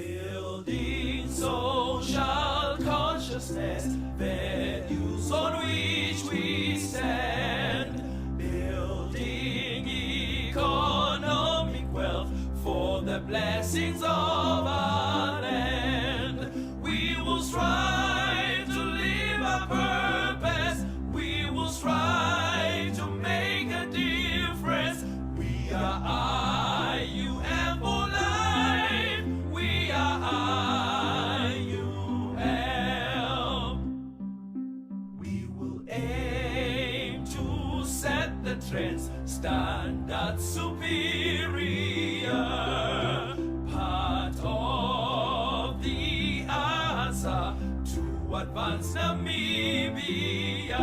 Building social consciousness, values on which we stand. Building economic wealth for the blessings of our land. We will strive to live our purpose. We will strive to make a difference. We are IUM for life. We are IUM. We will aim to set the trends, standards superior. Part of the answer to advance Namibia.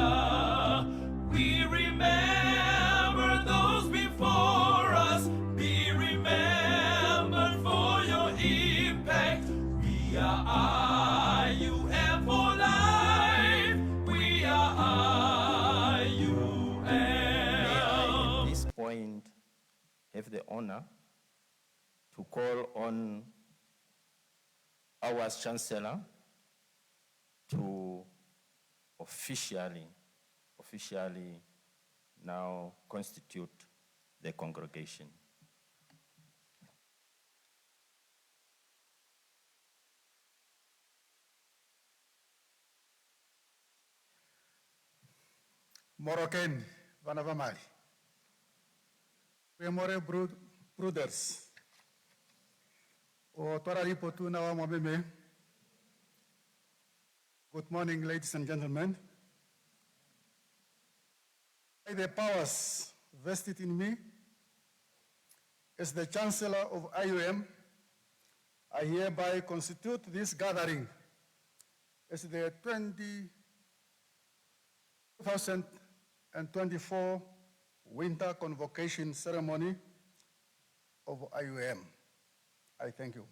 We remember those before us. Be remembered for your impact. We are IUM for life. We are IUM. At this point, have the honor to call on our Chancellor to officially now constitute the congregation. Moroccan, Vanavamali. Goeiemôre broeders. Good morning, ladies and gentlemen. By the powers vested in me as the Chancellor of IUM, I hereby constitute this gathering as the 2024 Winter Convocation Ceremony of IUM. I thank you.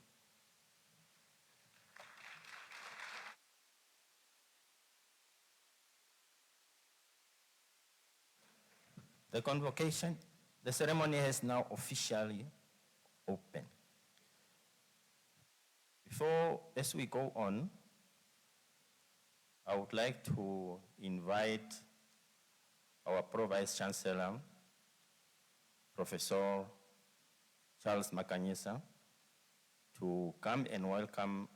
The convocation, the ceremony has now officially opened. As we go on, I would like to invite our Pro-Vice Chancellor, Professor Charles Makanyisa, to come and welcome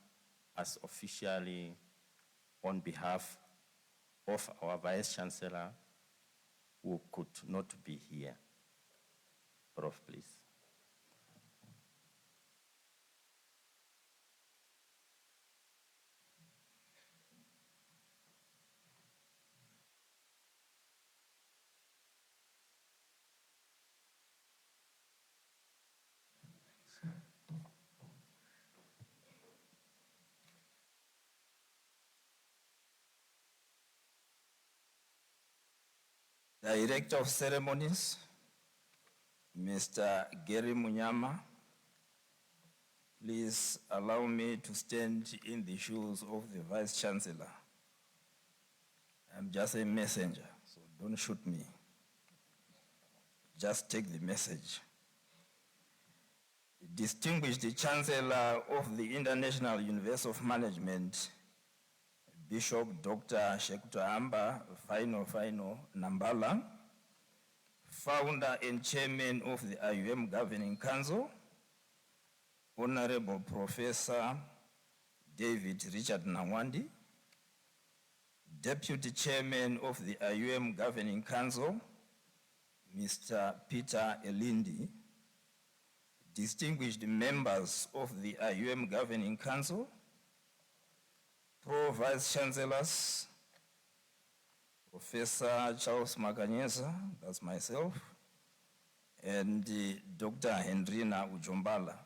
us officially on behalf of our Vice Chancellor, who could not be here. Prof, please. Director of Ceremonies, Mr. Gary Munyama, please allow me to stand in the shoes of the Vice Chancellor. I'm just a messenger, so don't shoot me. Just take the message. Distinguished Chancellor of the International University of Management, Bishop Dr. Shekutahamba Faino Nambala, founder and chairman of the IUM Governing Council, Honorable Professor David Richard Namwandi, Deputy Chairman of the IUM Governing Council, Mr. Peter Elindi, distinguished members of the IUM Governing Council, Pro-Vice Chancellors, Professor Charles Makanyisa, that's myself, and Dr. Hendrina Ujombala,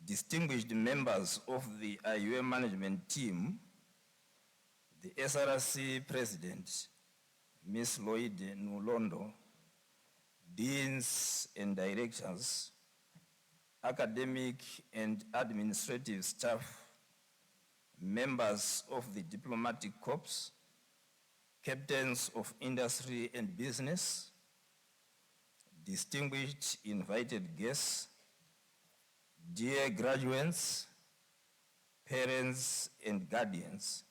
distinguished members of the IUM management team, the SRC President, Ms. Lloyd Nulondo, deans and directors, academic and administrative staff, members of the diplomatic corps, captains of industry and business, distinguished invited guests, dear graduates, parents and guardians,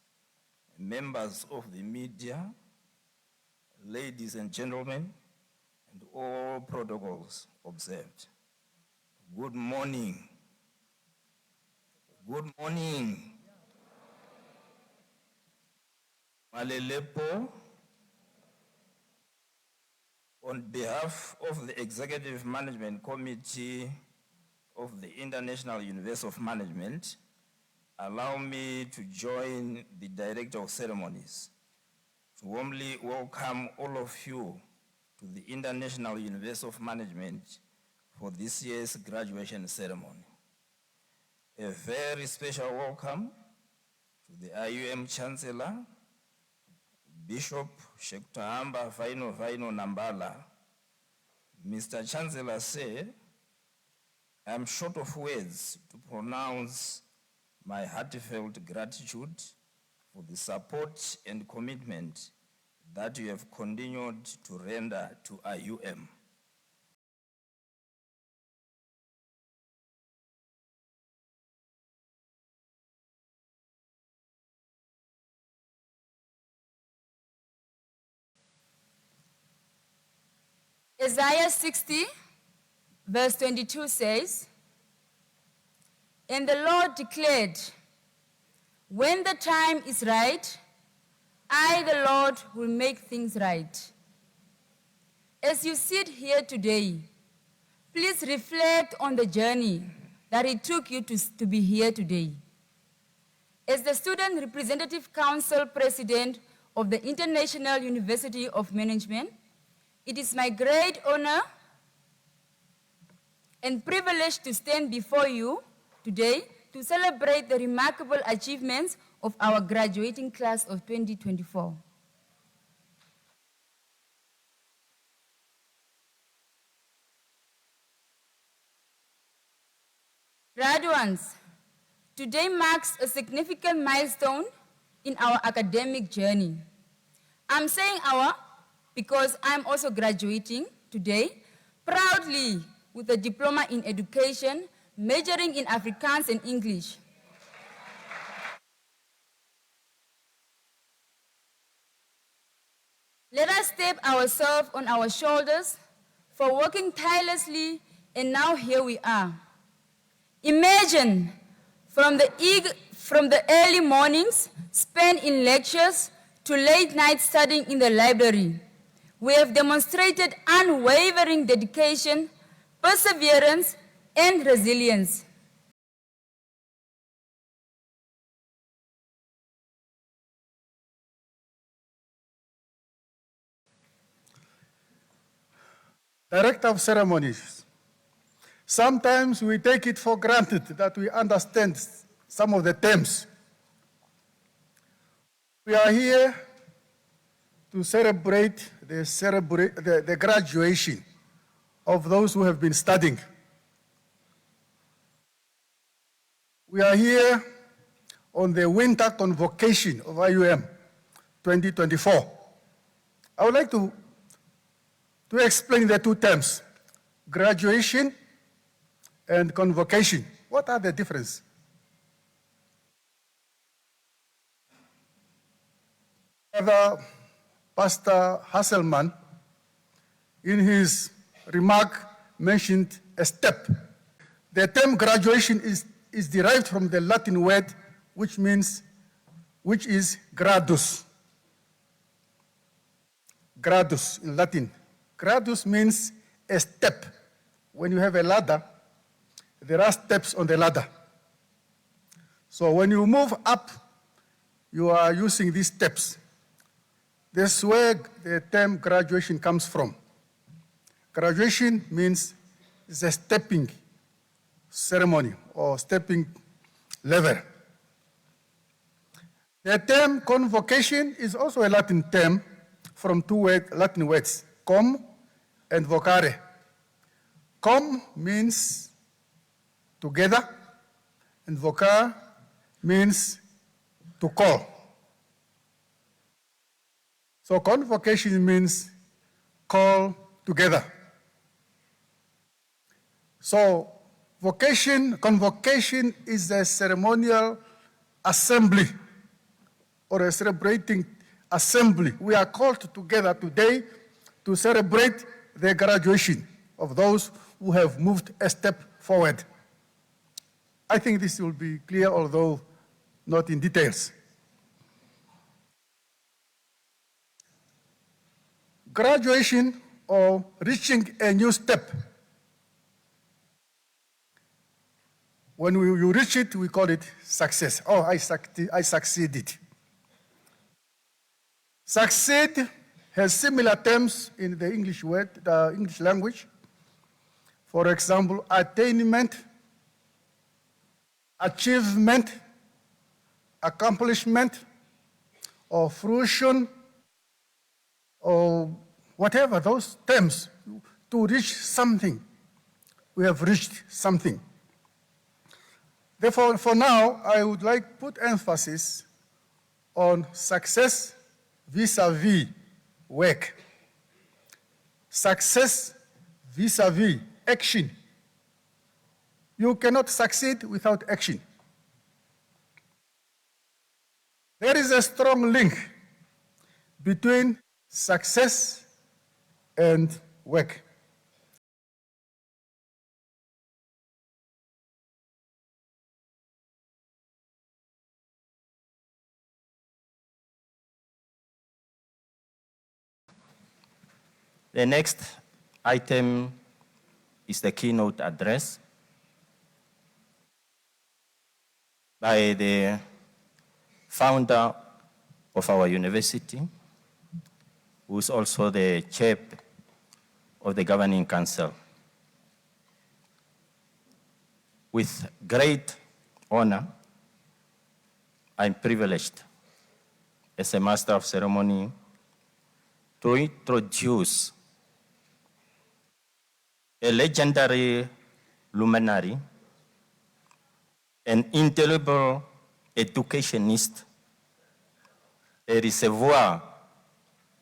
members of the media, ladies and gentlemen, and all protocols observed. Good morning. Good morning. Malelepo, on behalf of the Executive Management Committee of the International University of Management, allow me to join the Director of Ceremonies to warmly welcome all of you to the International University of Management for this year's graduation ceremony. A very special welcome to the IUM Chancellor, Bishop Shektahamba Vaino Nambala. Mr. Chancellor said, I am short of words to pronounce my heartfelt gratitude for the support and commitment that you have continued to render to IUM. Isaiah 60, verse 22 says, and the Lord declared, when the time is right, I, the Lord, will make things right. As you sit here today, please reflect on the journey that it took you to be here today. As the Student Representative Council President of the International University of Management, it is my great honor and privilege to stand before you today to celebrate the remarkable achievements of our graduating class of 2024. Graduates, today marks a significant milestone in our academic journey. I'm saying our because I'm also graduating today proudly with a diploma in education, majoring in Afrikaans and English. Let us tap ourselves on our shoulders for working tirelessly, and now here we are. Imagine from the early mornings spent in lectures to late nights studying in the library, we have demonstrated unwavering dedication, perseverance, and resilience. Director of Ceremonies, sometimes we take it for granted that we understand some of the terms. We are here to celebrate the graduation of those who have been studying. We are here on the winter convocation of IUM 2024. I would like to explain the two terms, graduation and convocation. What are the differences? Pastor Hasselman, in his remark, mentioned a step. The term graduation is derived from the Latin word which is gradus. Gradus in Latin. Gradus means a step. When you have a ladder, there are steps on the ladder. So when you move up, you are using these steps. This is where the term graduation comes from. Graduation means it's a stepping ceremony or stepping level. The term convocation is also a Latin term from two Latin words, com and vocare. Com means together, and vocare means to call. So convocation means call together. So Convocation is a ceremonial assembly or a celebrating assembly. We are called together today to celebrate the graduation of those who have moved a step forward. I think this will be clear, although not in details. Graduation or reaching a new step. When you reach it, we call it success. Oh, I succeeded. Succeed has similar terms in the English language. For example, attainment, achievement, accomplishment, or fruition, or whatever those terms, to reach something. We have reached something. Therefore, for now, I would like to put emphasis on success vis-à-vis work. Success vis-à-vis action. You cannot succeed without action. There is a strong link between success and work. The next item is the keynote address by the founder of our university, who is also the chair of the governing council. With great honor, I'm privileged as a master of ceremony to introduce a legendary luminary, an indelible educationist, a reservoir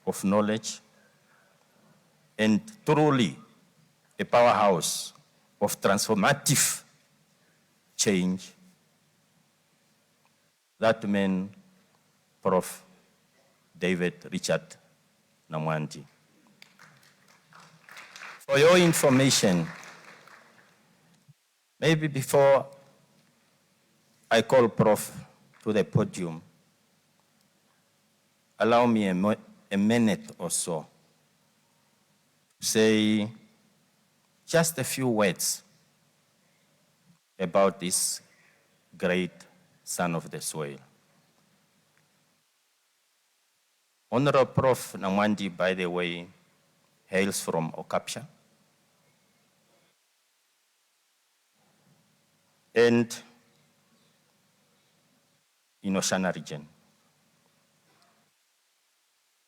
of knowledge, and truly a powerhouse of transformative change. That man, Prof. David Richard Namwandi. For your information, maybe before I call Prof to the podium, allow me a minute or so to say just a few words about this great son of the soil. Honorable Prof. Namwandi, by the way, hails from Okapsha. And in Oshana region.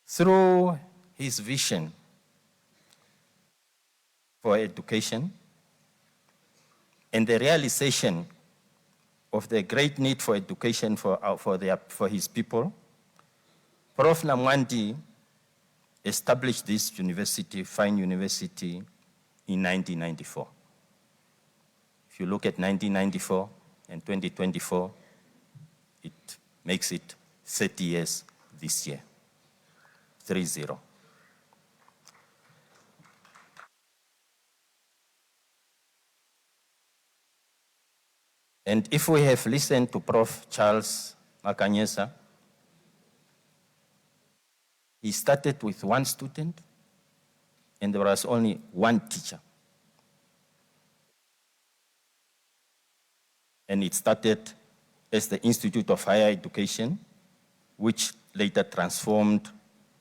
Through his vision for education and the realization of the great need for education for his people, Prof. Namwandi established this university, fine university, in 1994. If you look at 1994 and 2024, it makes it 30 years this year, 3-0. And if we have listened to Prof. Charles Makanyesa, he started with one student, and there was only one teacher. And it started as the Institute of Higher Education, which later transformed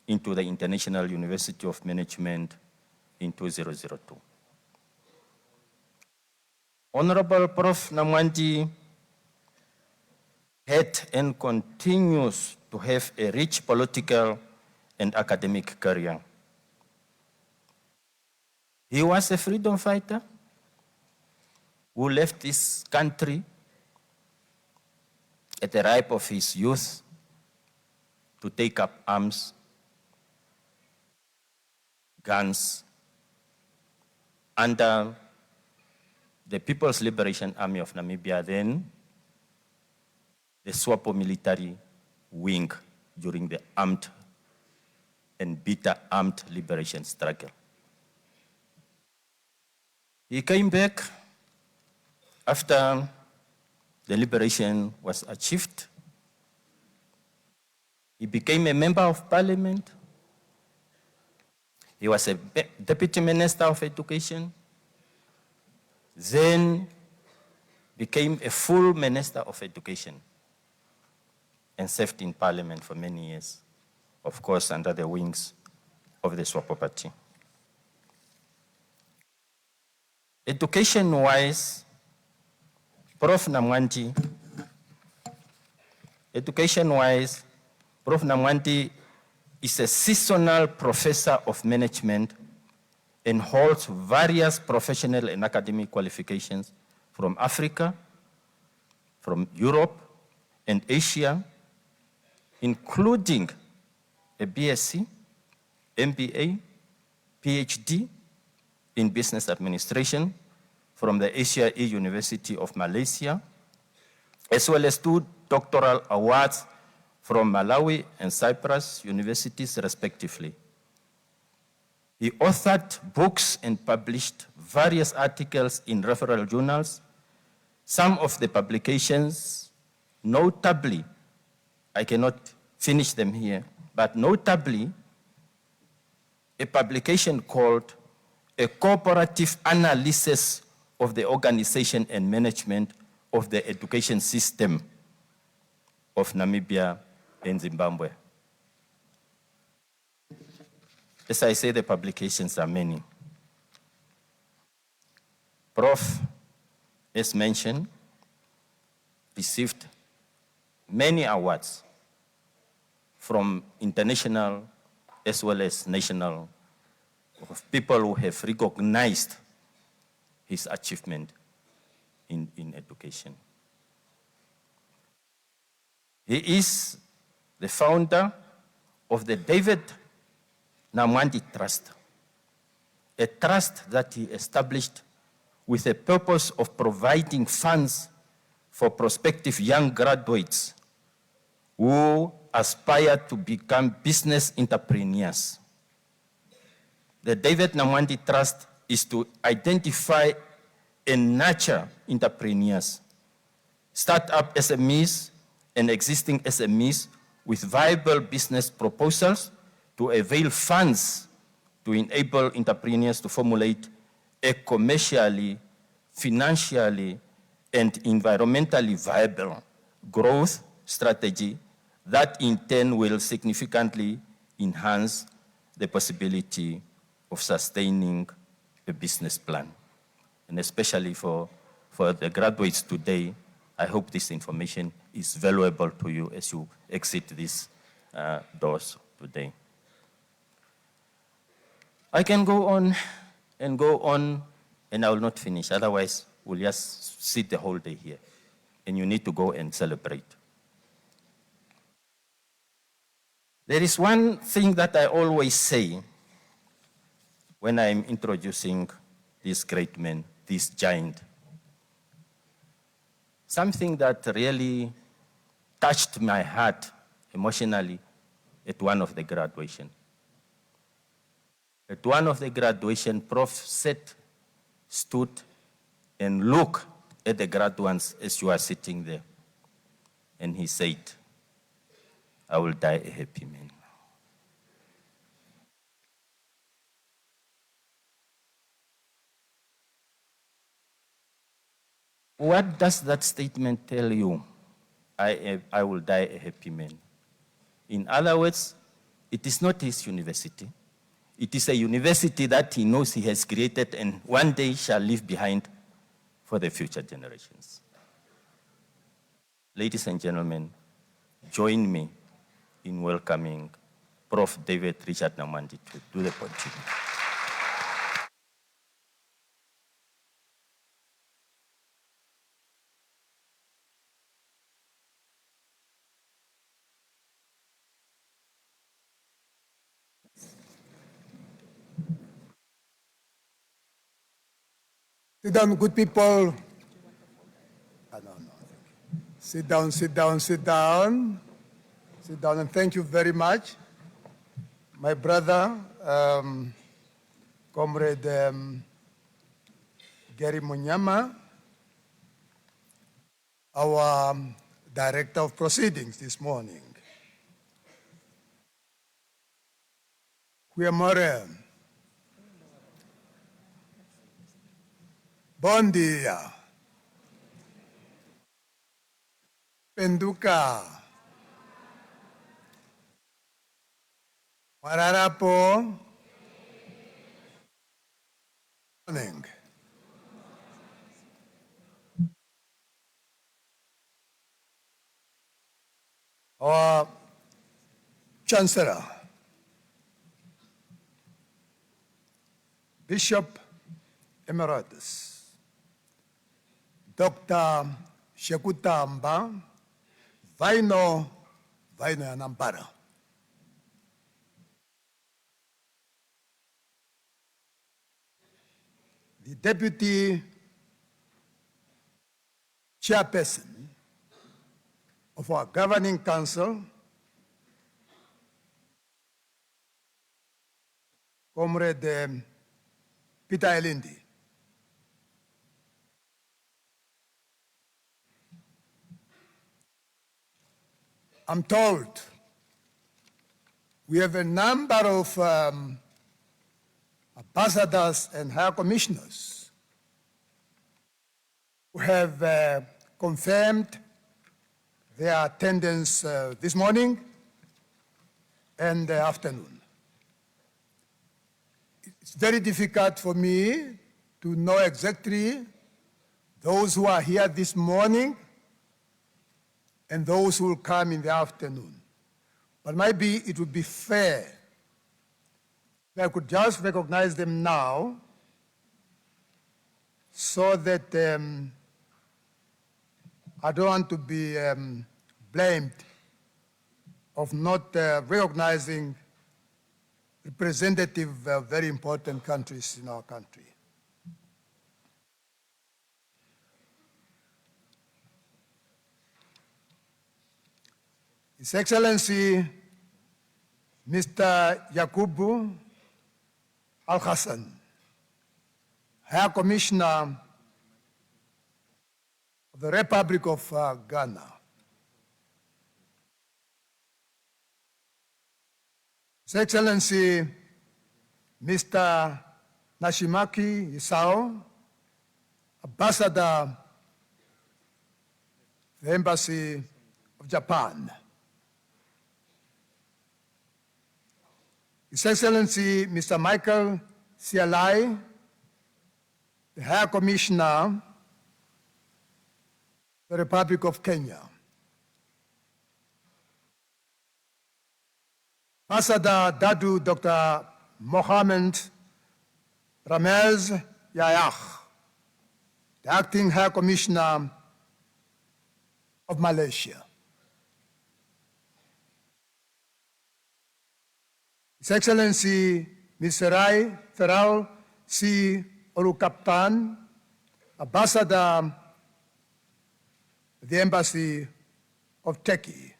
into the International University of Management in 2002. Honorable Prof. Namwandi had and continues to have a rich political and academic career. He was a freedom fighter who left this country at the ripe of his youth to take up arms, guns, under the People's Liberation Army of Namibia, then the SWAPO military wing during the armed and bitter armed liberation struggle. He came back after the liberation was achieved. He became a member of parliament. He was a deputy minister of education, then became a full minister of education and served in parliament for many years, of course, under the wings of the SWAPO party. Education-wise, Prof. Namwandi is a seasonal professor of management and holds various professional and academic qualifications from Africa, from Europe, and Asia, including a BSc, MBA, PhD in business administration from the Asia University of Malaysia, as well as 2 doctoral awards from Malawi and Cyprus universities, respectively. He authored books and published various articles in referral journals. Some of the publications, notably, I cannot finish them here, but notably, a publication called A Cooperative Analysis of the Organization and Management of the Education System of Namibia and Zimbabwe. As I say, the publications are many. Prof, as mentioned, received many awards from international as well as national, of people who have recognized his achievement in education. He is the founder of the David Namwandi Trust, a trust that he established with the purpose of providing funds for prospective young graduates who aspire to become business entrepreneurs. The David Namwandi Trust is to identify and nurture entrepreneurs, start-up SMEs and existing SMEs with viable business proposals to avail funds to enable entrepreneurs to formulate a commercially, financially, and environmentally viable growth strategy that in turn will significantly enhance the possibility of sustaining a business plan. And especially for the graduates today, I hope this information is valuable to you as you exit these doors today. I can go on, and I will not finish. Otherwise, we'll just sit the whole day here. And you need to go and celebrate. There is one thing that I always say when I'm introducing this great man, this giant. Something that really touched my heart emotionally at one of the graduation. At one of the graduation, Prof stood and looked at the graduates as you are sitting there. And he said, I will die a happy man. What does that statement tell you? I will die a happy man. In other words, it is not his university. It is a university that he knows he has created and one day shall leave behind for the future generations. Ladies and gentlemen, join me in welcoming Prof. David Richard Namwandi to do the podium. Sit down, good people. No. Sit down, sit down, sit down. Sit down, and thank you very much. My brother, Comrade Gary Munyama, our Director of Proceedings this morning. Kuemore. Bon dia. Penduka. Mararapo. Morning. Our Chancellor, Bishop Emeritus, Dr. Shekutamba, Vaino Nampara. The Deputy Chairperson of our Governing Council, Comrade Peter Elindi. I'm told we have a number of ambassadors and high commissioners who have confirmed their attendance this morning and the afternoon. It's very difficult for me to know exactly those who are here this morning and those who will come in the afternoon. But maybe it would be fair if I could just recognize them now so that I don't want to be blamed of not recognizing representative of very important countries in our country. His Excellency, Mr. Yakubu Al-Hassan, High Commissioner of the Republic of Ghana. His Excellency, Mr. Nashimaki Isao, Ambassador of the Embassy of Japan. His Excellency, Mr. Michael Sialai, the High Commissioner of the Republic of Kenya. Ambassador Dadu Dr. Mohammed Ramez Yayakh, the Acting High Commissioner of Malaysia. His Excellency, Ms. Serai Feral C. Olukaptan, Ambassador of the Embassy of Turkey.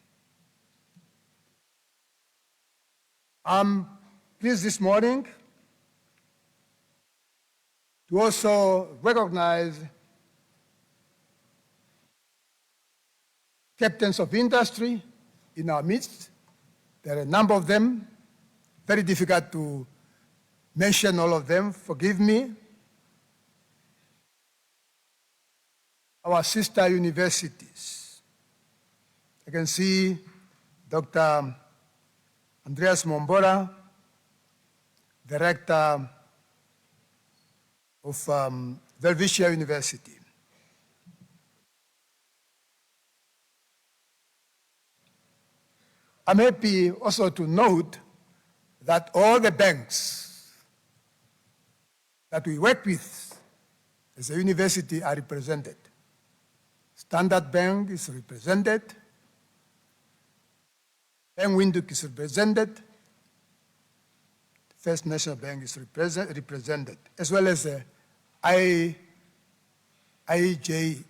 I'm pleased this morning to also recognize captains of industry in our midst. There are a number of them, very difficult to mention all of them, forgive me. Our sister universities. I can see Dr. Andreas Mombora, Director of Welwitschia University. I'm happy also to note that all the banks that we work with as a university are represented. Standard Bank is represented, Bank Windhoek is represented, First National Bank is represented, as well as IJG.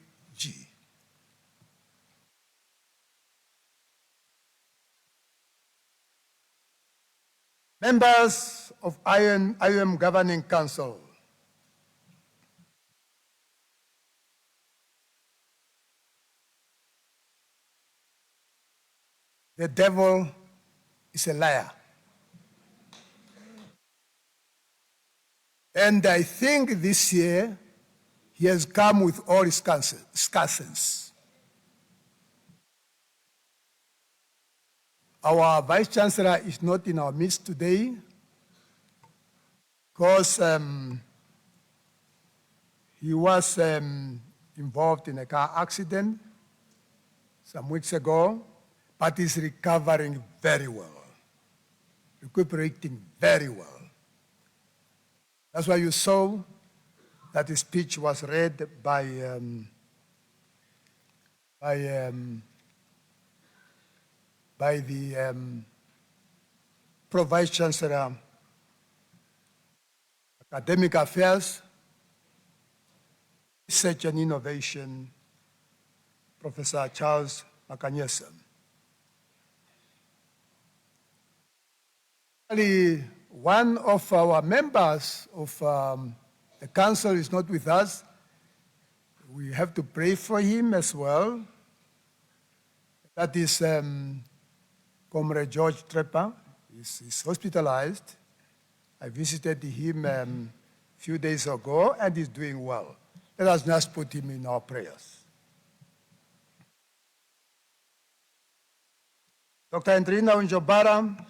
Members of IUM Governing Council, the devil is a liar. And I think this year he has come with all his scarcens. Our Vice Chancellor is not in our midst today because he was involved in a car accident some weeks ago, but is recovering very well, recuperating very well. That's why you saw that his speech was read by the Vice Chancellor, Academic Affairs, Research and Innovation, Professor Charles Makanyesa. One of our members of the council is not with us. We have to pray for him as well. That is Comrade George Trepper. He's hospitalized. I visited him a few days ago, and he's doing well. Let us just put him in our prayers. Dr. Andrina Unjobara,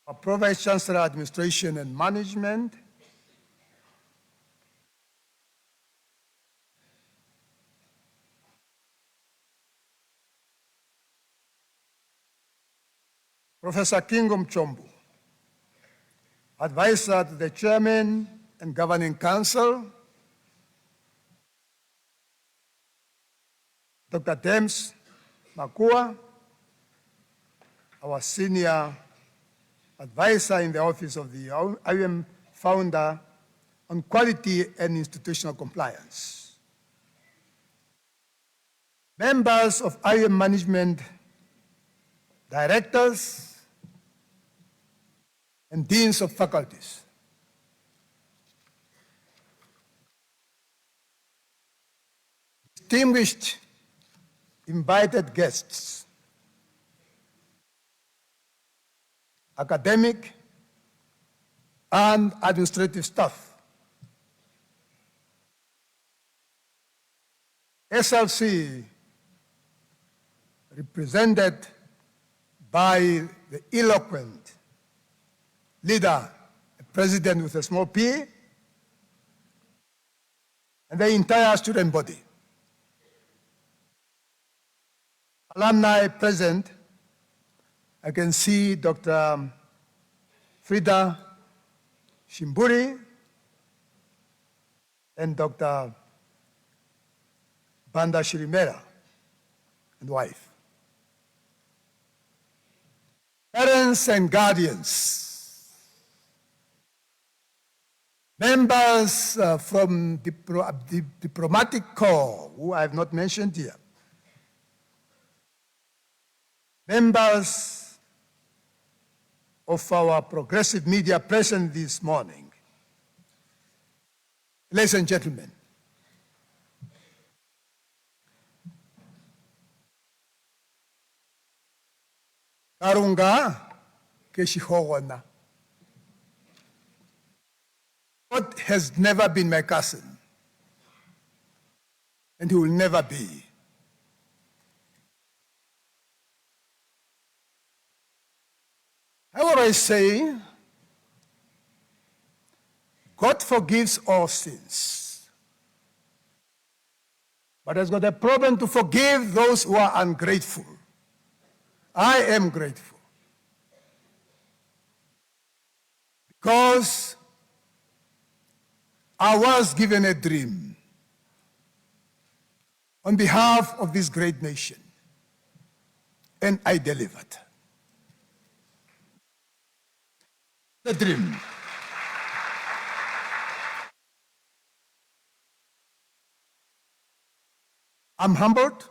our Pro-Vice Chancellor, Administration and Management. Professor Kingo Mchombo, Advisor to the Chairman and Governing Council. Dr. Dems Makua, our Senior Advisor in the Office of the IUM Founder on Quality and Institutional Compliance. Members of IUM Management, Directors, and Deans of Faculties. Distinguished invited guests, academic and administrative staff, SLC represented by the eloquent leader, a president with a small p, and the entire student body. Alumni present, I can see Dr. Frida Shimburi and Dr. Banda Shirimera and wife. Parents and guardians, members from the diplomatic corps, who I have not mentioned here, members of our progressive media present this morning, ladies and gentlemen, Karunga Keshihogona. God has never been my cousin, and he will never be. I always say, God forgives all sins, but has got a problem to forgive those who are ungrateful. I am grateful because I was given a dream on behalf of this great nation, and I delivered. The dream. I'm humbled.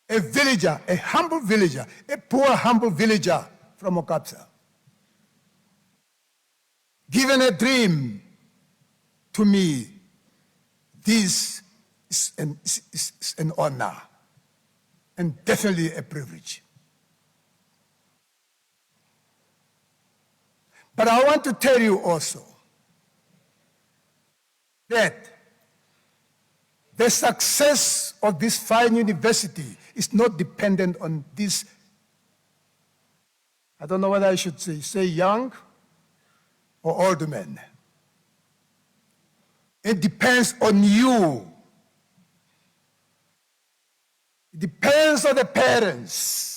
A villager, a humble villager, a poor humble villager from Okapsa, given a dream to me, this is an honor and definitely a privilege. But I want to tell you also that the success of this fine university is not dependent on this, I don't know whether I should say young or old men. It depends on you. It depends on the parents.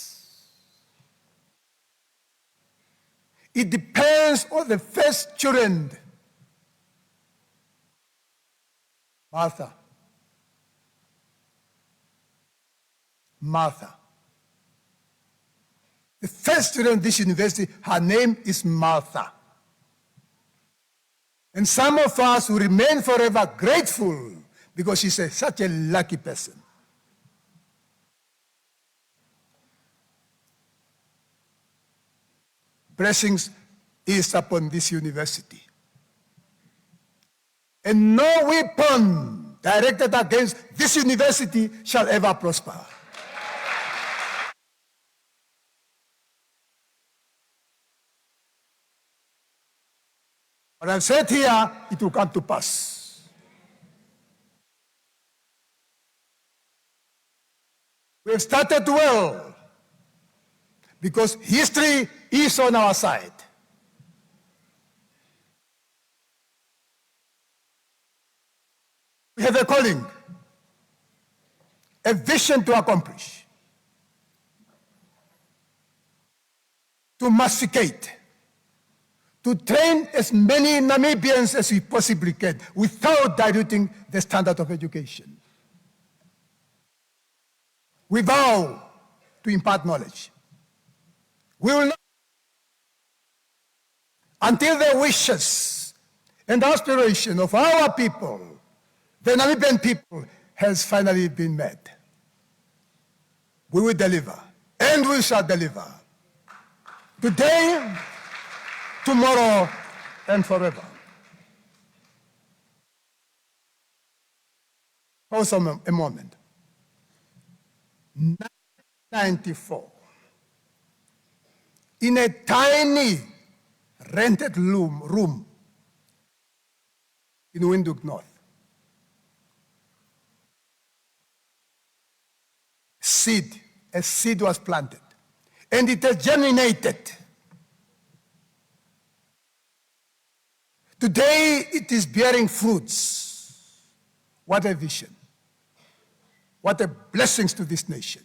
It depends on the first children. Martha. The first student of this university, her name is Martha. And some of us will remain forever grateful because she's such a lucky person. Blessings is upon this university. And no weapon directed against this university shall ever prosper. What I've said here, it will come to pass. We have started well because history is on our side. We have a calling, a vision to accomplish, to massicate, to train as many Namibians as we possibly can without diluting the standard of education. We vow to impart knowledge. We will not until the wishes and aspiration of our people, the Namibian people, has finally been met. We will deliver, and we shall deliver. Today, tomorrow, and forever. Pause a moment. 1994, in a tiny rented room in Windhoek North, a seed was planted, and it has germinated. Today, it is bearing fruits. What a vision. What a blessings to this nation.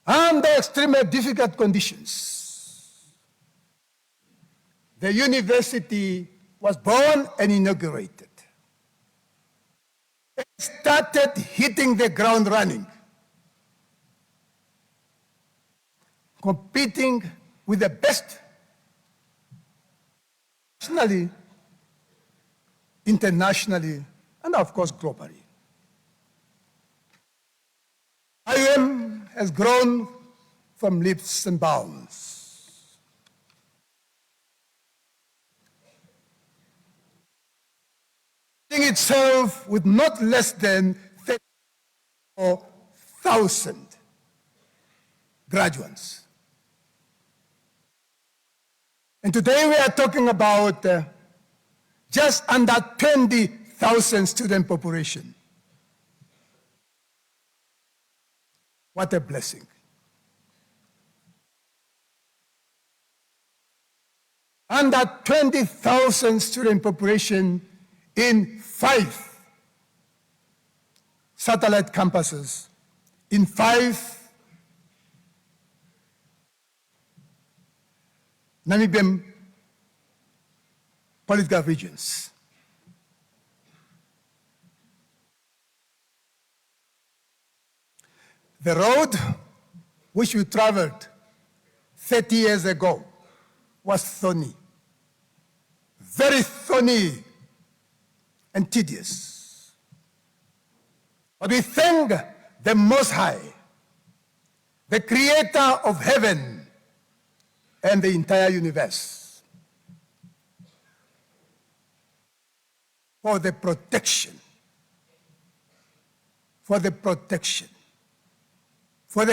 Under extremely difficult conditions, the university was born and inaugurated. It started hitting the ground running, competing with the best nationally, internationally, and of course globally. IUM has grown from leaps and bounds. Itself with not less than 34,000 graduates. And today we are talking about just under 20,000 student population. What a blessing. Under 20,000 student population in 5 satellite campuses, in 5 Namibian political regions. The road which we traveled 30 years ago was thorny, very thorny and tedious. But we thank the Most High, the creator of heaven and the entire universe, for the protection, for the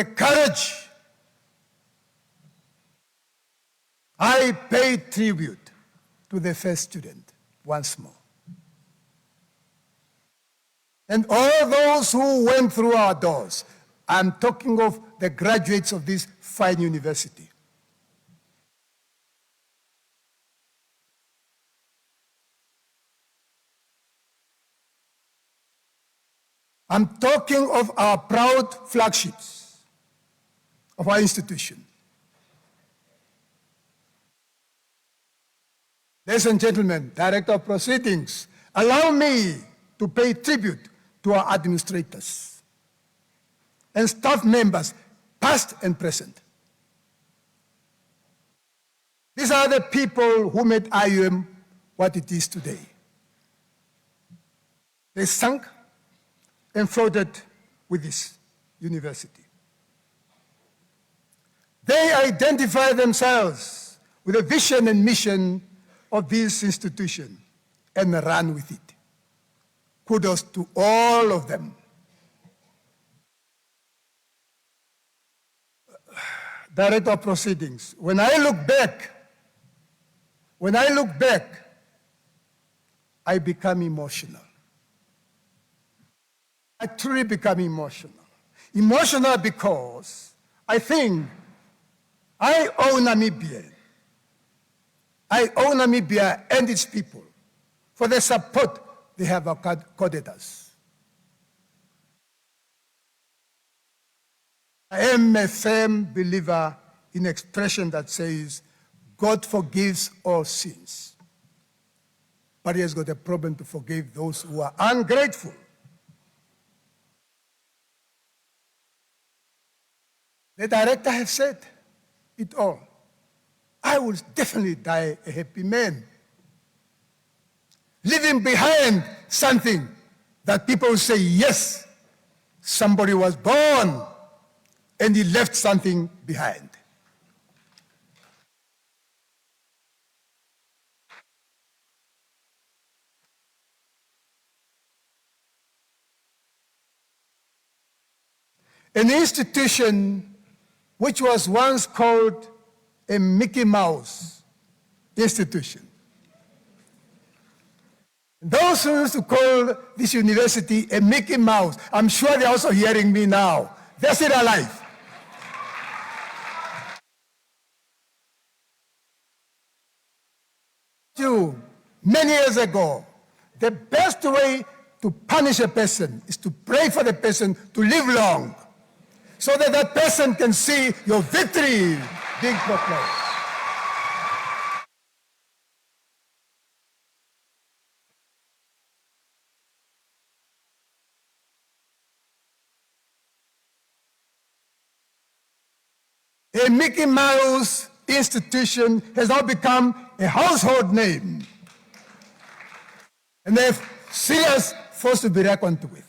courage. I pay tribute to the first student once more. And all those who went through our doors. I'm talking of the graduates of this fine university. I'm talking of our proud flagships of our institution. Ladies and gentlemen, Director of Proceedings, allow me to pay tribute to our administrators and staff members, past and present. These are the people who made IUM what it is today. They sunk and floated with this university. They identify themselves with the vision and mission of this institution and run with it. Kudos to all of them. Director of Proceedings, when I look back, I become emotional. I truly become emotional. Emotional because I think I owe Namibia. I owe Namibia and its people for the support they have accorded us. I am a firm believer in expression that says, God forgives all sins, but he has got a problem to forgive those who are ungrateful. The director has said it all. I will definitely die a happy man, leaving behind something that people say, yes, somebody was born and he left something behind. An institution which was once called a Mickey Mouse institution. Those who used to call this university a Mickey Mouse, I'm sure they're also hearing me now. They're still alive. Many years ago, the best way to punish a person is to pray for the person to live long, so that that person can see your victory being proclaimed. A Mickey Mouse institution has now become a household name, and they're serious force to be reckoned with.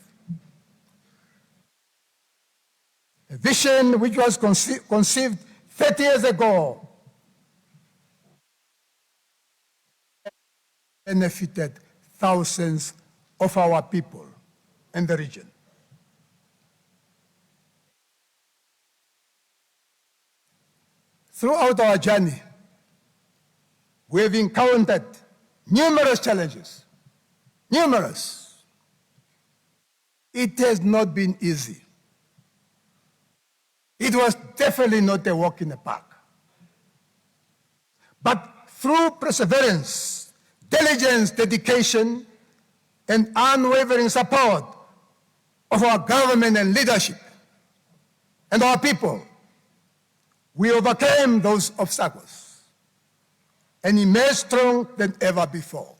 A vision which was conceived 30 years ago benefited thousands of our people in the region. Throughout our journey, we have encountered numerous challenges, numerous. It has not been easy. It was definitely not a walk in the park. But through perseverance, diligence, dedication, and unwavering support of our government and leadership and our people, we overcame those obstacles and emerged stronger than ever before.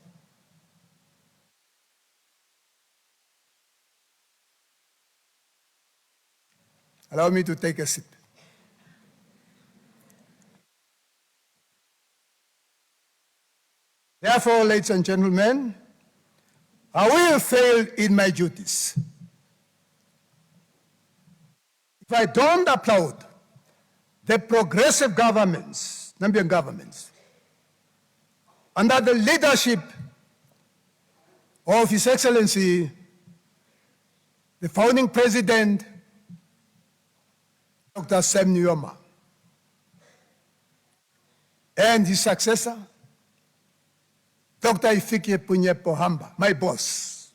Allow me to take a sip. Therefore, ladies and gentlemen, I will fail in my duties if I don't applaud the progressive governments, Namibian governments, under the leadership of His Excellency, the founding president, Dr. Sam Nujoma, and his successor, Dr. Ifike Punye Pohamba, my boss,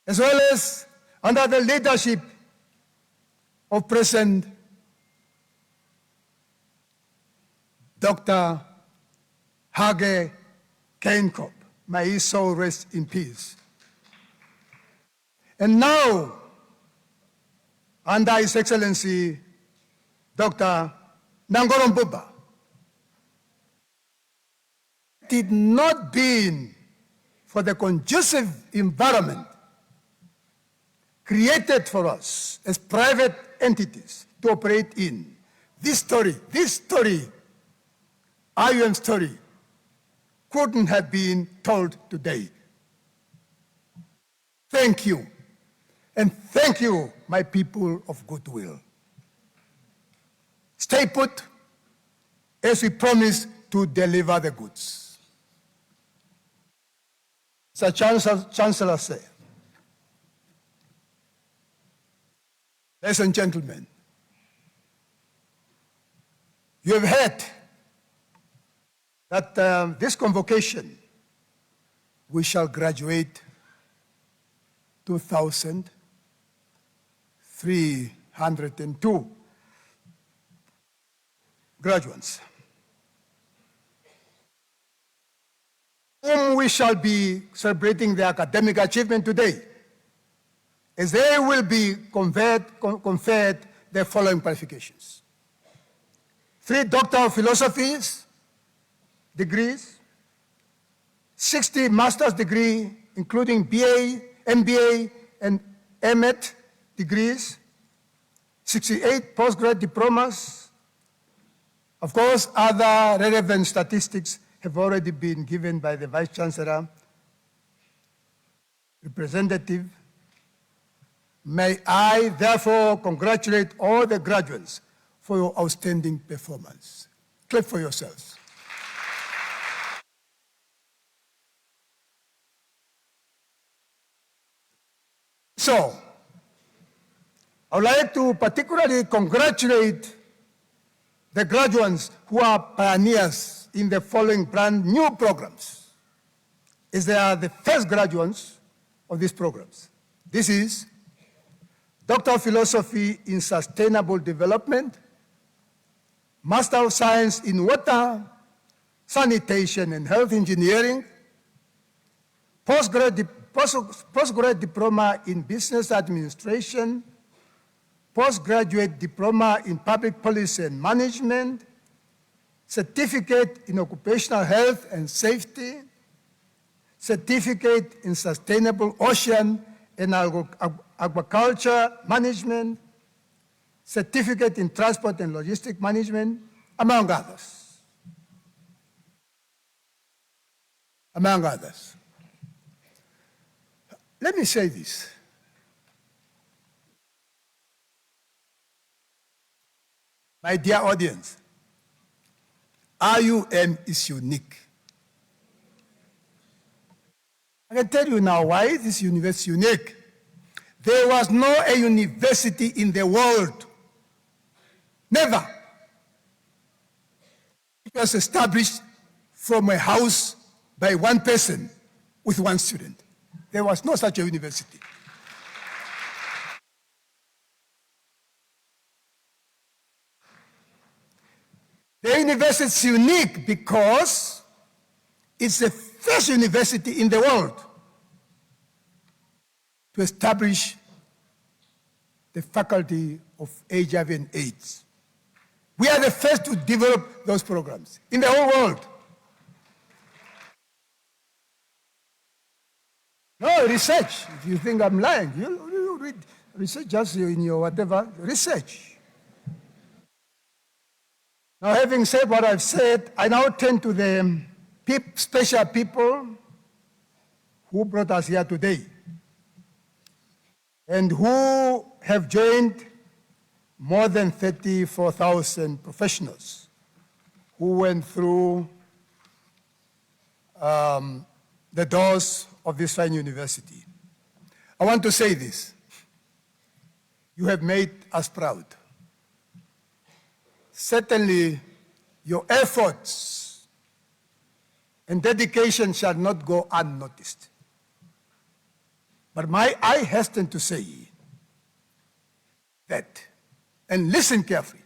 as well as under the leadership of President Dr. Hage Geingob, may his soul rest in peace. And now, under His Excellency Dr. Nangolo Mbumba, did not been for the conducive environment created for us as private entities to operate in. This story, IUM story, couldn't have been told today. Thank you. And thank you, my people of goodwill. Stay put as we promise to deliver the goods. Sir Chancellor said, ladies and gentlemen, you have heard that this convocation, we shall graduate 2,302 graduates, whom we shall be celebrating their academic achievement today, as they will be conferred the following qualifications: 3 Doctor of Philosophies degrees, 60 master's degree, including BA, MBA, and MEd degrees, 68 postgrad diplomas. Of course, other relevant statistics have already been given by the Vice Chancellor. Representative, may I therefore congratulate all the graduates for your outstanding performance. Clap for yourselves. So, I would like to particularly congratulate the graduates who are pioneers in the following brand new programs, as they are the first graduates of these programs. This is Doctor of Philosophy in Sustainable Development, Master of Science in Water, Sanitation and Health Engineering, postgrad diploma in Business Administration, postgraduate diploma in Public Policy and Management, certificate in Occupational Health and Safety, certificate in Sustainable Ocean and Agriculture Management, certificate in Transport and Logistic Management, among others. Among others. Let me say this. My dear audience, IUM is unique. I can tell you now why this university is unique. There was no a university in the world, never. It was established from a house by one person with one student. There was no such a university. The university is unique because it's the first university in the world to establish the faculty of HIV and AIDS. We are the first to develop those programs in the whole world. No, research. If you think I'm lying, you read research just in your whatever, research. Now, having said what I've said, I now turn to the special people who brought us here today and who have joined more than 34,000 professionals who went through the doors of this fine university. I want to say this. You have made us proud. Certainly, your efforts and dedication shall not go unnoticed. But I hasten to say that, and listen carefully,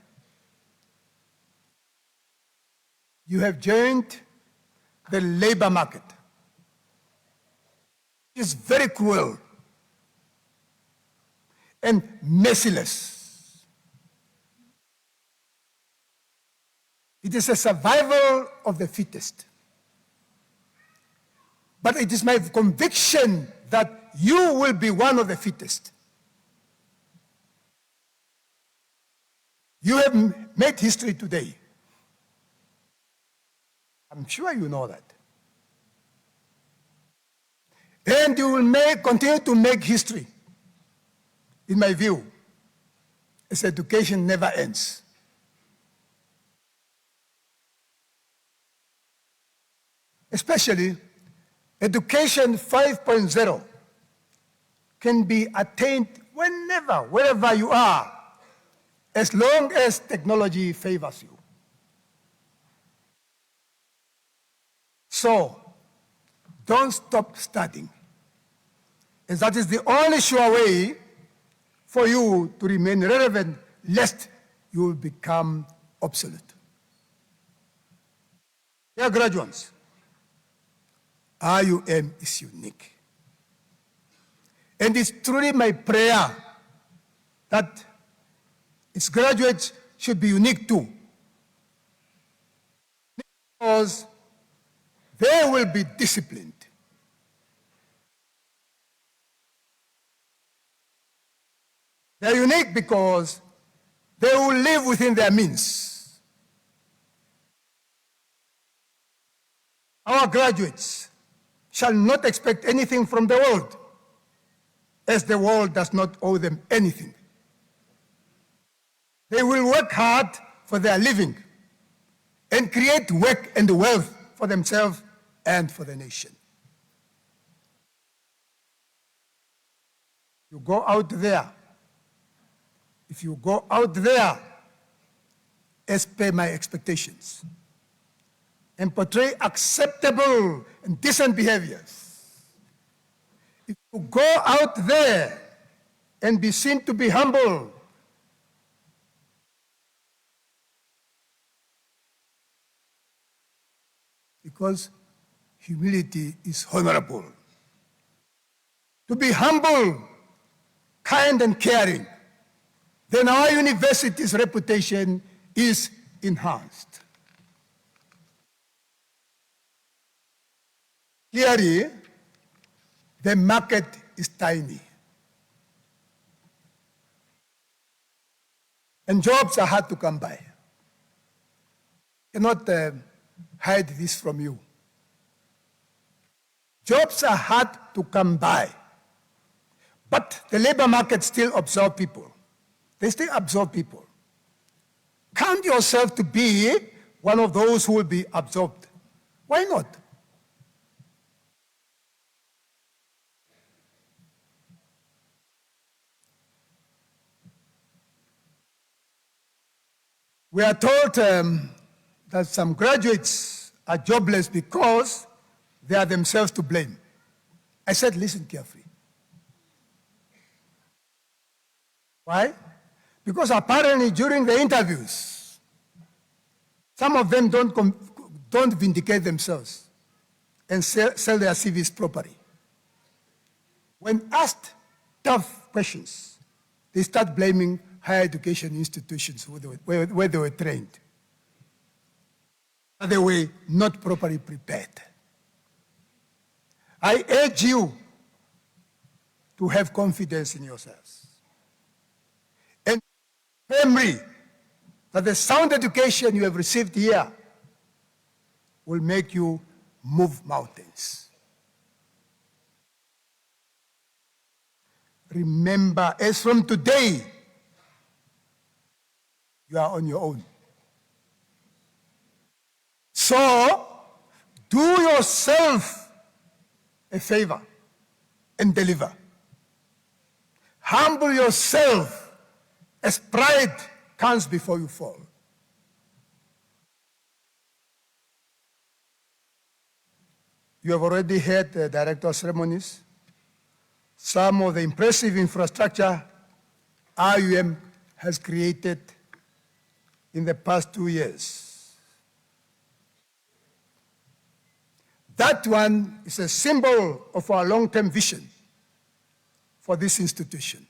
you have joined the labor market. It's very cruel and merciless. It is a survival of the fittest. But it is my conviction that you will be one of the fittest. You have made history today. I'm sure you know that. And you will continue to make history. In my view, as education never ends. Especially, education 5.0 can be attained whenever, wherever you are, as long as technology favors you. So, don't stop studying. And that is the only sure way for you to remain relevant, lest you will become obsolete. Dear graduates, IUM is unique. And it's truly my prayer that its graduates should be unique too. Because they will be disciplined. They're unique because they will live within their means. Our graduates shall not expect anything from the world, as the world does not owe them anything. They will work hard for their living and create work and wealth for themselves and for the nation. You go out there. If you go out there as per my expectations and portray acceptable and decent behaviors, if you go out there and be seen to be humble, because humility is honorable. To be humble, kind and caring, then our university's reputation is enhanced. Clearly, the market is tiny. And jobs are hard to come by. Cannot hide this from you. Jobs are hard to come by. But the labor market still absorbs people. They still absorb people. Count yourself to be one of those who will be absorbed. Why not? We are told that some graduates are jobless because they are themselves to blame. I said, listen carefully. Why? Because apparently during the interviews, some of them don't vindicate themselves and sell their CVs properly. When asked tough questions, they start blaming higher education institutions where they were trained. They were not properly prepared. I urge you to have confidence in yourselves. And memory that the sound education you have received here will make you move mountains. Remember, as from today, you are on your own. So, do yourself a favor and deliver. Humble yourself as pride comes before you fall. You have already heard the Director of Ceremonies. Some of the impressive infrastructure IUM has created in the past 2 years. That one is a symbol of our long-term vision for this institution.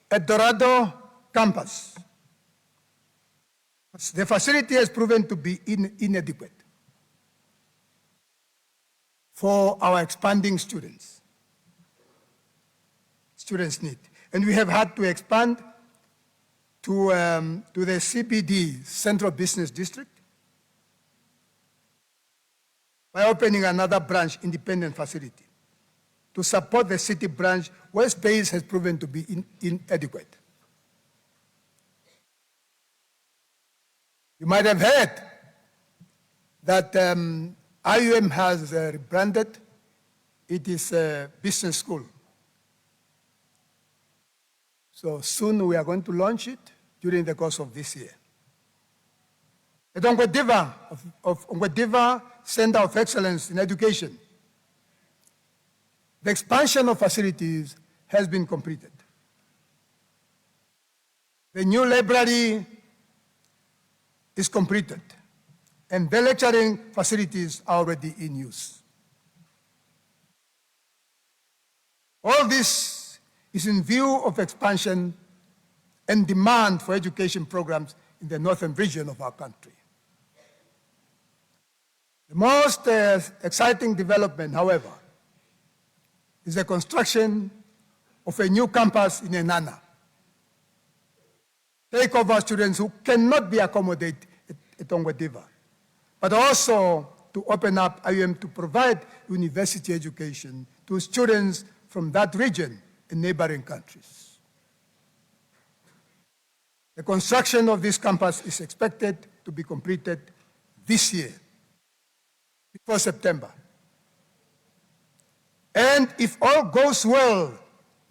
At Dorado campus, the facility has proven to be inadequate for our expanding students. Students need. And we have had to expand to the CBD, Central Business District, by opening another branch, independent facility, to support the city branch where space has proven to be inadequate. You might have heard that IUM has rebranded. It is a business school. So soon we are going to launch it during the course of this year. At Ongwediva Center of Excellence in Education, the expansion of facilities has been completed. The new library is completed, and the lecturing facilities are already in use. All this is in view of expansion and demand for education programs in the northern region of our country. The most exciting development, however, is the construction of a new campus in Enana. Take over students who cannot be accommodated at Ongwediva, but also to open up IUM to provide university education to students from that region and neighboring countries. The construction of this campus is expected to be completed this year, before September. And if all goes well,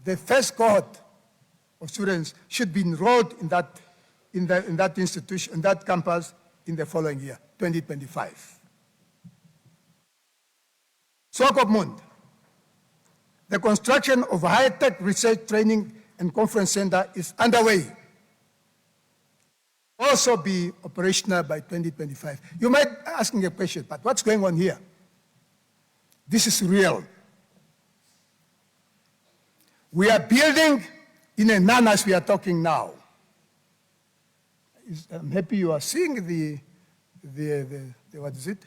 the first cohort of students should be enrolled in that institution, in that campus, in the following year, 2025. Swakopmund, the construction of a high-tech research training and conference center is underway. Also be operational by 2025. You might be asking a question, but what's going on here? This is real. We are building in Enana as we are talking now. I'm happy you are seeing the what is it?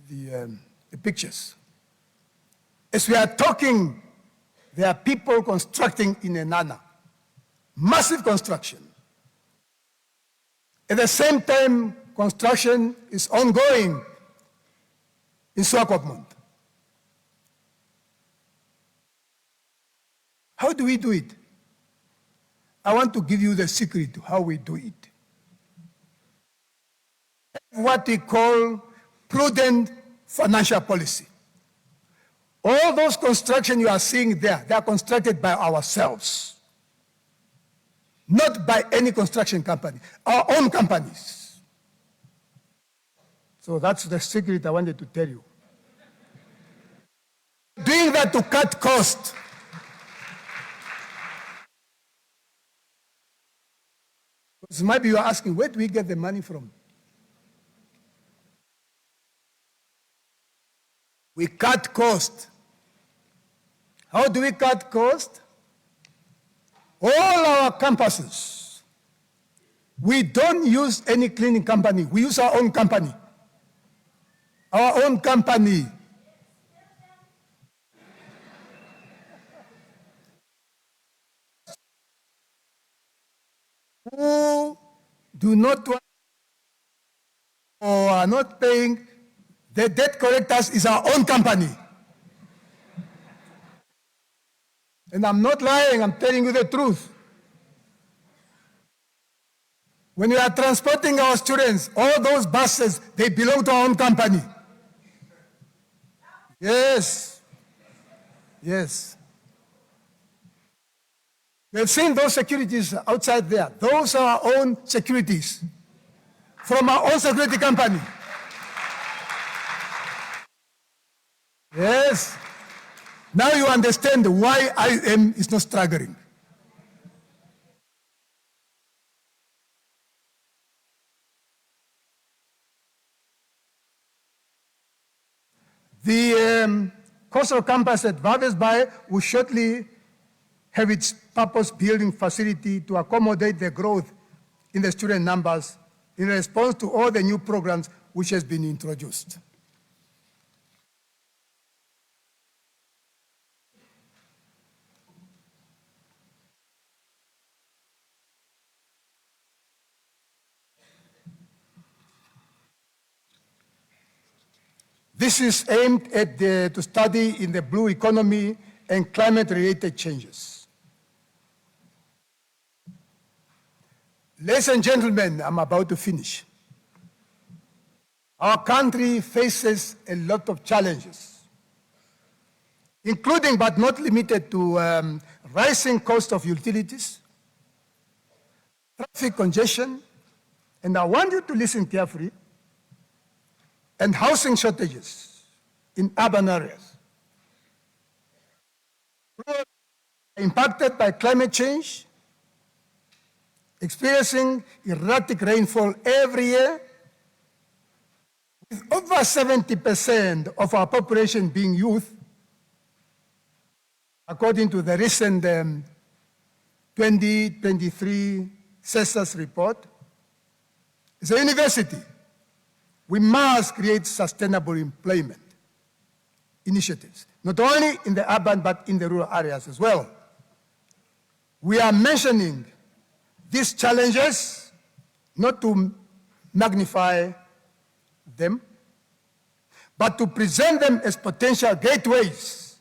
The pictures. As we are talking, there are people constructing in Enana. Massive construction. At the same time, construction is ongoing in Swakopmund. How do we do it? I want to give you the secret to how we do it. What we call prudent financial policy. All those construction you are seeing there, they are constructed by ourselves. Not by any construction company, our own companies. So that's the secret I wanted to tell you. Doing that to cut costs. Because maybe you are asking, where do we get the money from? We cut cost. How do we cut cost? All our campuses, we don't use any cleaning company. We use our own company. Our own company. Who do not want or are not paying, the debt collectors is our own company. And I'm not lying, I'm telling you the truth. When we are transporting our students, all those buses, they belong to our own company. Yes. Yes. We've seen those securities outside there. Those are our own securities from our own security company. Yes. Now you understand why IUM is not struggling. The coastal campus at Waves Bay will shortly have its purpose-building facility to accommodate the growth in the student numbers in response to all the new programs which has been introduced. This is aimed at to study in the blue economy and climate-related changes. Ladies and gentlemen, I'm about to finish. Our country faces a lot of challenges, including but not limited to rising cost of utilities, traffic congestion, and I want you to listen carefully, and housing shortages in urban areas. Rural impacted by climate change, experiencing erratic rainfall every year, with over 70% of our population being youth, according to the recent 2023 census report. It's a university. We must create sustainable employment initiatives, not only in the urban, but in the rural areas as well. We are mentioning these challenges not to magnify them, but to present them as potential gateways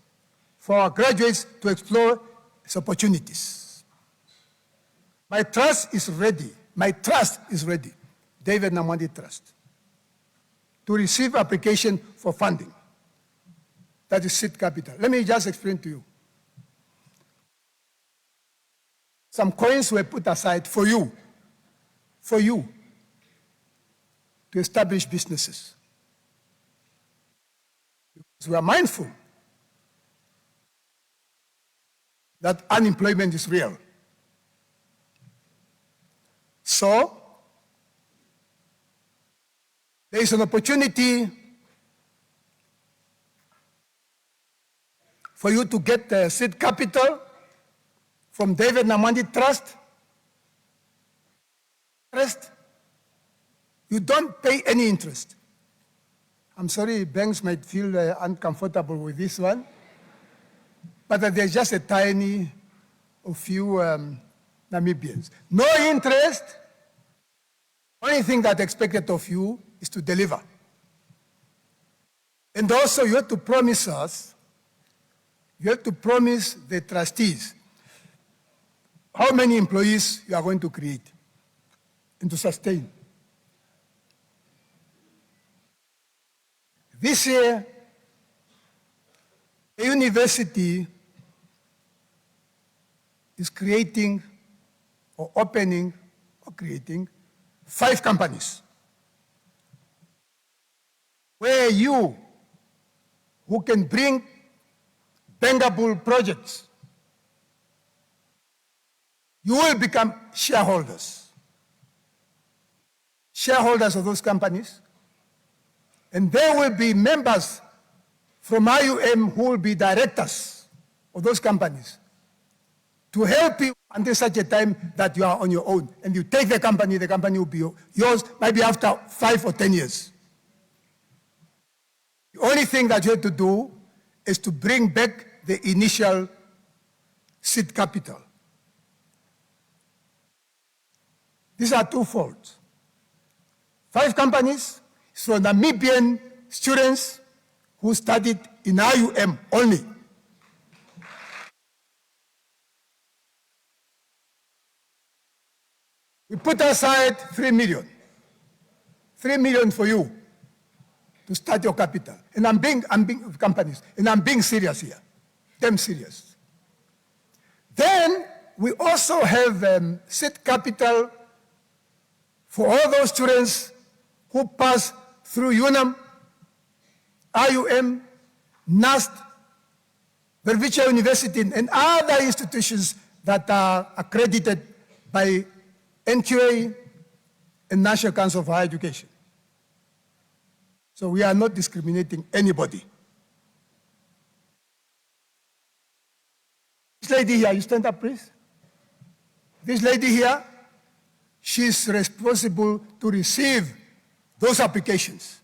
for our graduates to explore these opportunities. My trust is ready. My trust is ready. David Namwandi Trust, to receive application for funding. That is seed capital. Let me just explain to you. Some coins were put aside for you, to establish businesses. Because we are mindful that unemployment is real. So, there is an opportunity for you to get the seed capital from David Namwandi Trust. You don't pay any interest. I'm sorry, banks might feel uncomfortable with this one, but there's just a tiny, a few Namibians. No interest. Only thing that's expected of you is to deliver. And also you have to promise us, you have to promise the trustees how many employees you are going to create and to sustain. This year, the university is creating or opening or creating 5 companies where you, who can bring bankable projects, you will become shareholders of those companies, and there will be members from IUM who will be directors of those companies to help you until such a time that you are on your own and you take the company will be yours maybe after 5 or 10 years. The only thing that you have to do is to bring back the initial seed capital. These are twofold. 5 companies So Namibian students who studied in IUM only. We put aside 3 million. 3 million for you to start your capital. And I'm being companies, and I'm being serious here. Damn serious. Then we also have seed capital for all those students who pass through UNAM, IUM, NAST, Virtual University, and other institutions that are accredited by NQA and National Council for Higher Education. So we are not discriminating anybody. This lady here, you stand up, please. This lady here, she's responsible to receive those applications.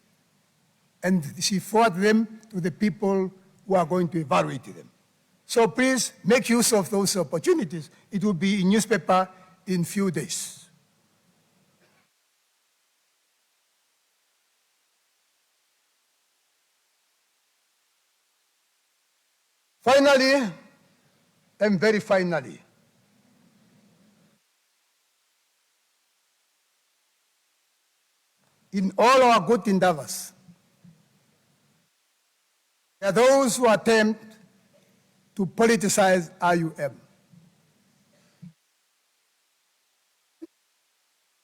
And she forward them to the people who are going to evaluate them. So please make use of those opportunities. It will be in newspaper in few days. Finally, and very finally, in all our good endeavors, there are those who attempt to politicize IUM.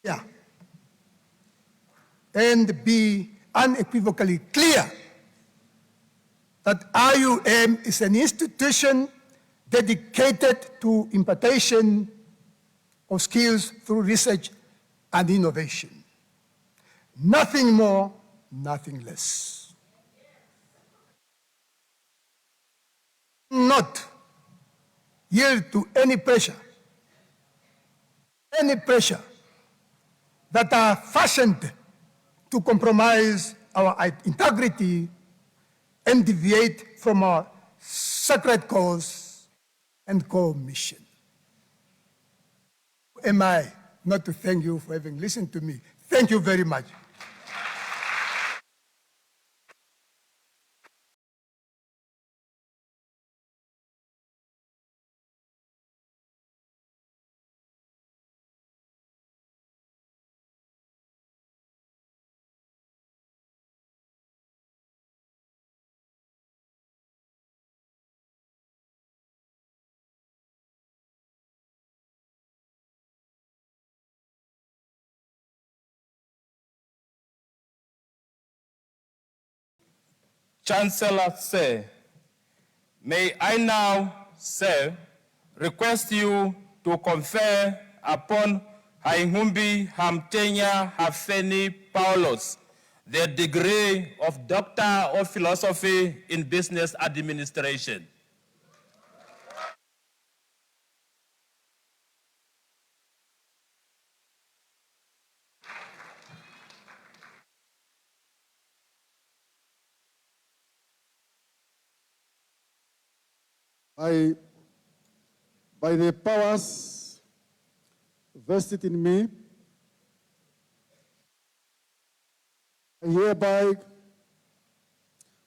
Yeah. And be unequivocally clear that IUM is an institution dedicated to impartation of skills through research and innovation. Nothing more, nothing less. Not yield to any pressure that are fashioned to compromise our integrity and deviate from our sacred cause and core mission. Who am I not to thank you for having listened to me? Thank you very much. Chancellor Sir, may I now, Sir, request you to confer upon Haihumbi Hamtenya Hafeni Paulos the degree of Doctor of Philosophy in Business Administration. By the powers vested in me, I hereby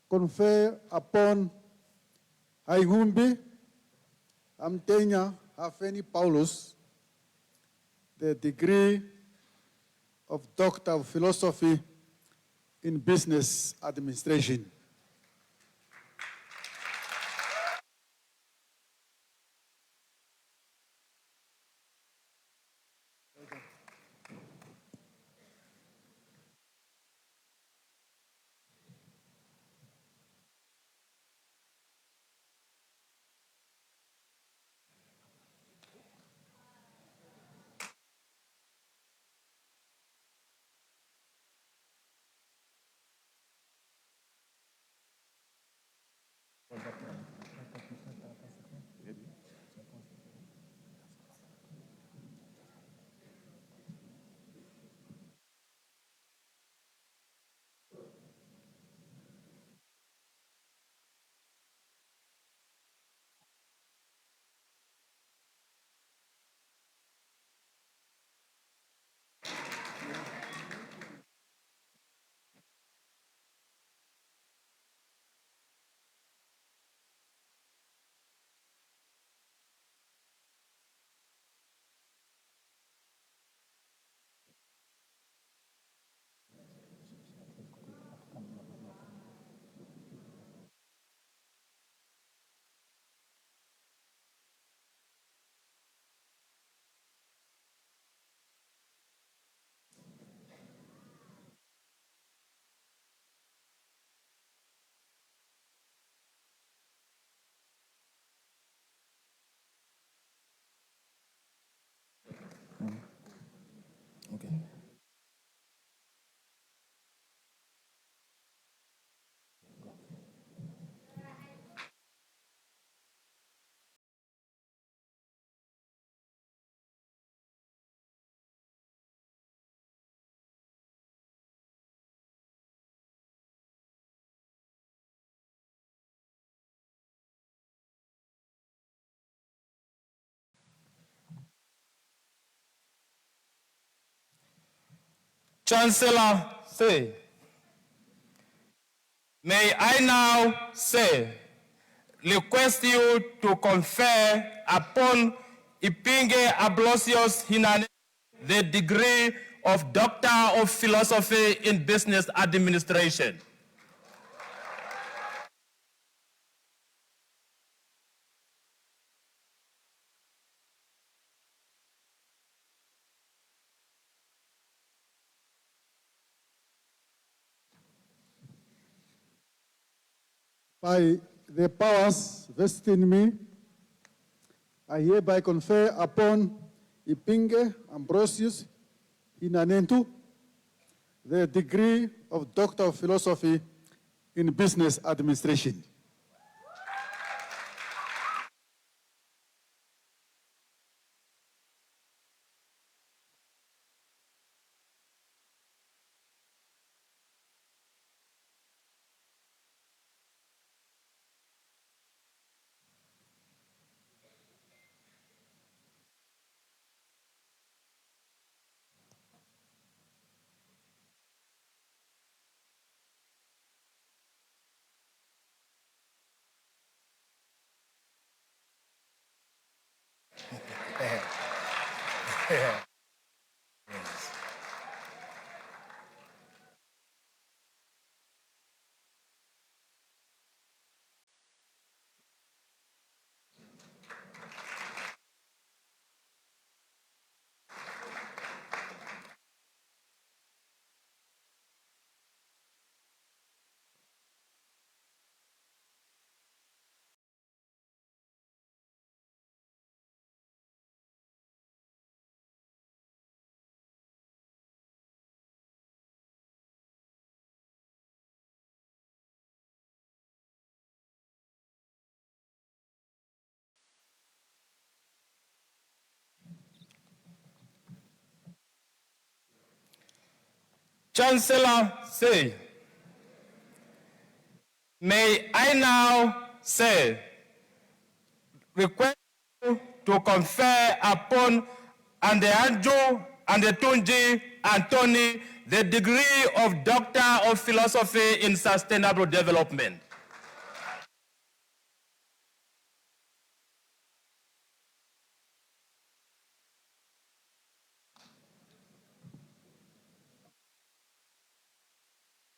confer upon Haihumbi Amtenya Hafeni Paulus the degree of Doctor of Philosophy in Business Administration. Chancellor say, may I now say, request you to confer upon Ipinge Ablosios Hinane the degree of Doctor of Philosophy in Business Administration. By the powers vested in me, I hereby confer upon Ipinge Ambrosius Hinanentu the degree of Doctor of Philosophy in Business Administration. Chancellor say, may I now say, request you to confer upon Andeanjo Andetunji Anthony the degree of Doctor of Philosophy in Sustainable Development.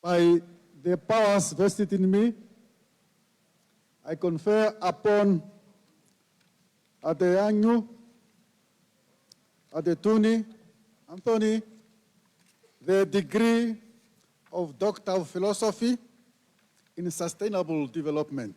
By the powers vested in me, I confer upon Adeanyu Adetuni Anthony the degree of Doctor of Philosophy in Sustainable Development.